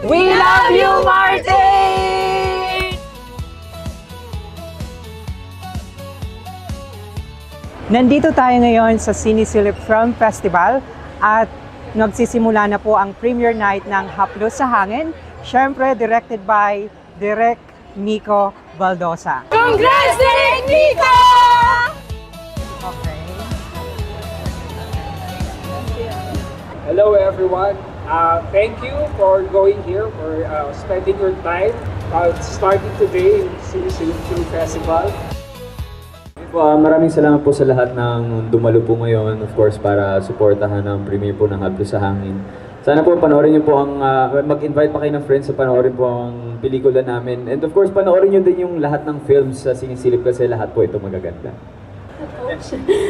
We love you, Martin! Nandito tayo ngayon sa Sinisilip Film Festival at nagsisimula na po ang premiere night ng Haplos sa Hangin, syempre directed by Direk Nico Baldosa. Congrats, Direk Nico! Okay. Hello everyone. Thank you for going here, for spending your time starting today in Sinisilip Film Festival. Maraming salamat po sa lahat ng dumalo po ngayon, of course, para suportahan ang premiere po ng Haplos sa Hangin. Sana po panoorin niyo po ang, mag-invite pa kayo ng friends sa panoorin po ang pelikula namin. And of course, panoorin niyo din yung lahat ng films sa Sinisilip kasi lahat po ito magaganda.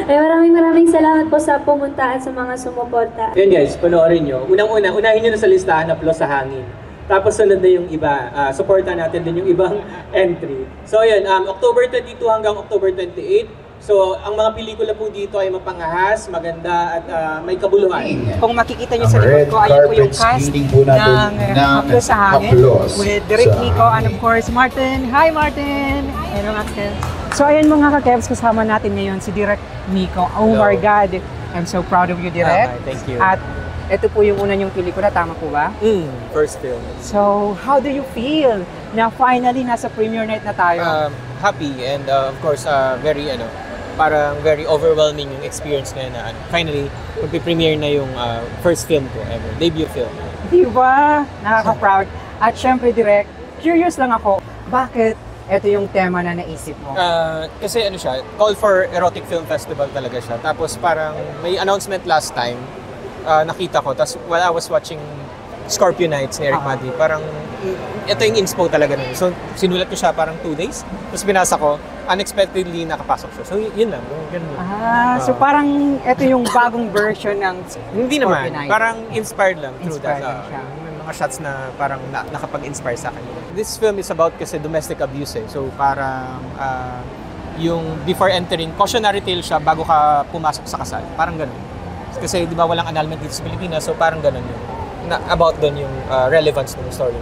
Ay, maraming salamat po sa pumunta at sa mga sumuporta. Yun guys, panoorin nyo. Unahin nyo na sa listahan na Haplos sa Hangin. Tapos sunod na yung iba. Supportan natin din yung ibang entry. So yun, October 22 hanggang October 28. So ang mga pelikula po dito ay mapangahas, maganda at may kabuluhan. Kung makikita nyo sa likod ko, ayun po yung cast ng Haplos sa Hangin with Direk Nico and of course Martin. Hi Martin! Hello Axel. So ayan mga ka-Kevs, kasama natin ngayon si Direk Nico. Oh my God! I'm so proud of you, Direk. Thank you. At ito po yung una yung pelikula, tama po ba? First film. So, how do you feel na finally nasa premiere night na tayo? Happy and of course very parang very overwhelming yung experience ngayon na finally magpe-premiere na yung first film ko ever, debut film. Di ba? Nakaka-proud. At syempre, Direk, curious lang ako, bakit ito yung tema na naisip mo? Kasi siya, call for erotic film festival talaga siya. Tapos parang may announcement last time, nakita ko. Tapos while I was watching Scorpio Nights ni Eric Madrid, parang ito yung inspo talaga nun. So sinulat ko siya parang 2 days. Tapos binasa ko, unexpectedly nakapasok siya. So yun lang. Ganun. So parang ito yung bagong version ng Hindi Scorpio naman, Nights. parang inspired lang through Inspired that. lang siya. Mga shots na parang nakapag-inspire sa akin. This film is about kasi domestic abuse So parang yung before entering, cautionary tale siya bago ka pumasok sa kasal. Parang ganun. Kasi di ba walang annulment dito sa Pilipinas, so parang ganun yun. About doon yung relevance ng story.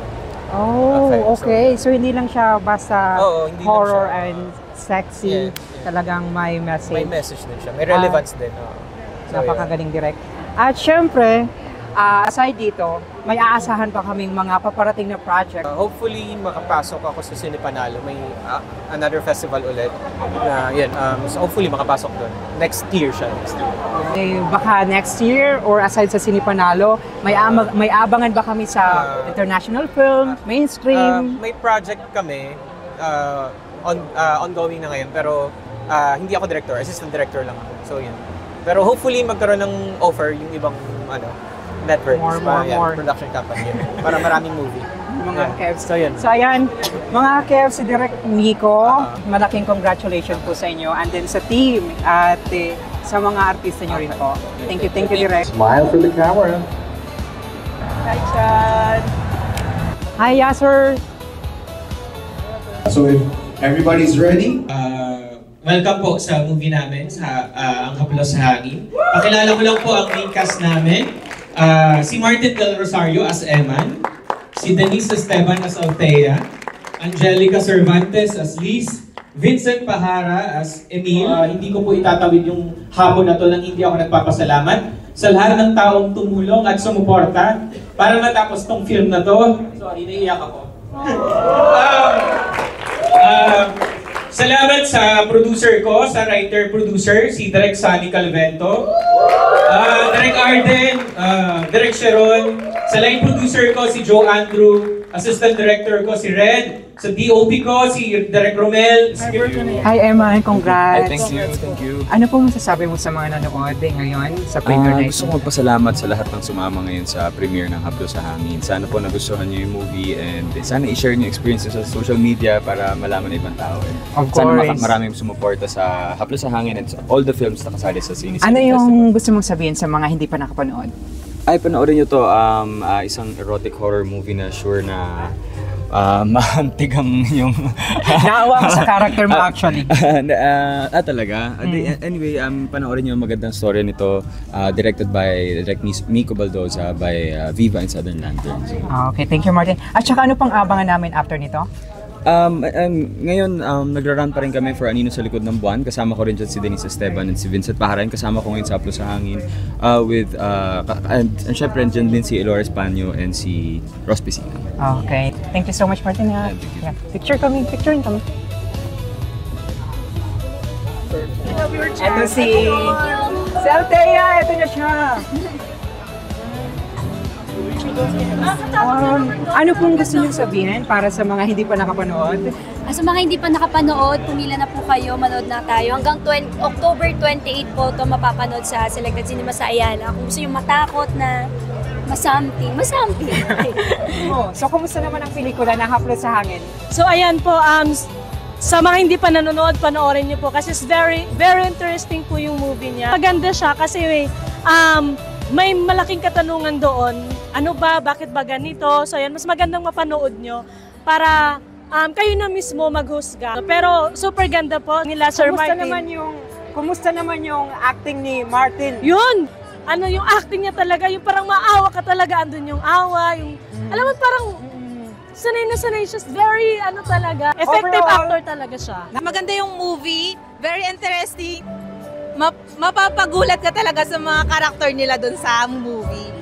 Oh, okay. So hindi lang siya basta hindi horror lang siya. and sexy. Talagang may message. May message din siya. May relevance din. So, napakagaling, Direk. At syempre, aside dito, may aasahan pa kaming mga paparating na project. Hopefully, makapasok ako sa Cine Panalo. May another festival ulit. So hopefully, makapasok doon. Next year siya. Baka next year or aside sa Cine Panalo, may abangan ba kami sa international film, mainstream? May project kami ongoing na ngayon. Pero hindi ako director. Assistant director lang ako. So yun. Pero hopefully, magkaroon ng offer yung ibang networks, more production company para maraming movie. Mga Kevs. So yun. So ayan, mga Kevs, si Direk Nico, malaking congratulations po sa inyo and then sa team at sa mga artista nyo rin po. Thank you, Direk. Smile for the camera. Hi, Chad. Hi, Yasser. So if everybody's ready, Welcome po sa movie namin, sa Ang Haplos sa Hangin. Pakilala ko lang po ang main cast namin. Si Martin Del Rosario as Eman, si Denise Esteban as Althea, Angelica Cervantes as Liz, Vincent Pahara as Emil. Hindi ko po itatawid yung hapon na to nang hindi ako nagpapasalamat sa lahat ng taong tumulong at sumuporta para matapos tong film na to. Sorry, naiiyak ako. Salamat sa producer ko, sa writer-producer, si Direk Sunny Calvento, Direk Arden, Direk Sharon, sa line producer ko, si Joe Andrew, assistant director ko, si Red, sa DOP ko, si Direk Romel. Hi, Emma, congrats. Thank you. Ano po masasabi mo sa mga nanonood ngayon sa premiere night? Gusto ko magpasalamat sa lahat ng sumama ngayon sa premiere ng Haplos sa Hangin. Sana po nagustuhan niyo yung movie and sana i-share niyo experiences sa social media para malaman ng ibang tao. Of course. Sana maraming sumuporta sa Haplos sa Hangin and sa all the films na kasali sa Sinisilip Ano Festival. yung gusto mong sabihin sa mga hindi pa nakapanood? Ay, panoorin niyo to. Isang erotic horror movie na sure na mahantig ang yung... Naawa ko sa character mo actually. Talaga? Anyway, panoorin niyo ang magandang story nito, directed by Miko Baldoza by Viva and Southern Lanterns. Okay, thank you Martin. At saka ano pang abangan namin after nito? Ngayon, nagra-run pa rin kami for Anino sa Likod ng Buwan. Kasama ko rin dyan si Denise Esteban and si Vincent Paharan. Kasama ko ngayon sa Haplos sa Hangin and syempre dyan din si Elora Espanyo and si Ross Piscina. Okay, thank you so much Martin. Yeah. Picturein kami. Ito si Althea, ito na siya. Ano pong gusto niyo sabihin para sa mga hindi pa nakapanood? Sa mga hindi pa nakapanood, pumila na po kayo, manood na tayo. Hanggang October 28 po ito mapapanood sa Selected Cinema sa Ayala. Kung gusto yung matakot na masamting. So kumusta naman ang pelikula na Haplos sa Hangin? So ayan po, sa mga hindi pa nanonood, panoorin niyo po kasi it's very interesting po yung movie niya. Maganda siya kasi may malaking katanungan doon. Ano ba? Bakit ba ganito? So yan, mas magandang mapanood nyo para kayo na mismo maghusga. Pero super ganda po nila Sir Martin. Kumusta naman yung acting ni Martin? Yun! Yung acting niya talaga, yung parang maawa ka talaga, andun yung awa, yung alam mo parang sanay na sanay siya, very talaga, effective actor talaga siya. Maganda yung movie, very interesting. Mapapagulat ka talaga sa mga karakter nila doon sa movie.